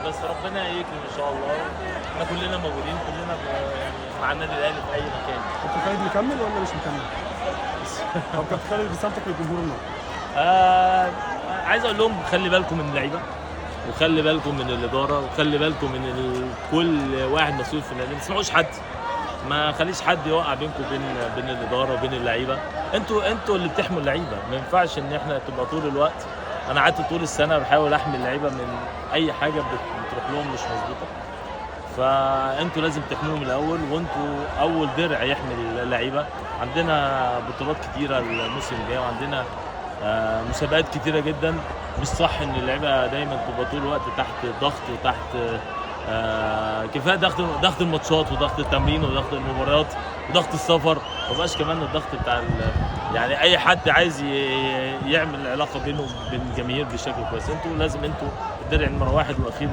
بس ربنا يكرم ان شاء الله. احنا كلنا موجودين، كلنا يعني مع النادي الاهلي في اي مكان. كابتن خالد مكمل ولا مش مكمل؟ طب كابتن خالد رسالتك للجمهور النهارده؟ عايز اقول لهم خلي بالكم من اللعيبه، وخلي بالكم من الاداره، وخلي بالكم من كل واحد مسؤول في النادي. ما تسمعوش حد، ما خليش حد يوقع بينكم بين الاداره وبين اللعيبه. انتوا اللي بتحموا اللعيبه. ما ينفعش ان احنا تبقى طول الوقت، انا قعدت طول السنه بحاول احمي اللعيبه من اي حاجه بتروح لهم مش مظبوطه. فانتوا لازم تحموهم الاول، وانتوا اول درع يحمي اللعيبه. عندنا بطولات كتيره الموسم الجاي، وعندنا مسابقات كتيره جدا. مش صح ان اللعيبه دايما تبقى طول الوقت تحت ضغط وتحت كفايه ضغط الماتشات وضغط التمرين وضغط المباريات وضغط السفر، ومبقاش كمان الضغط بتاع يعني اي حد عايز يعمل علاقه بينه وبين الجماهير بشكل كويس. انتوا لازم الدرع نمره واحد واخير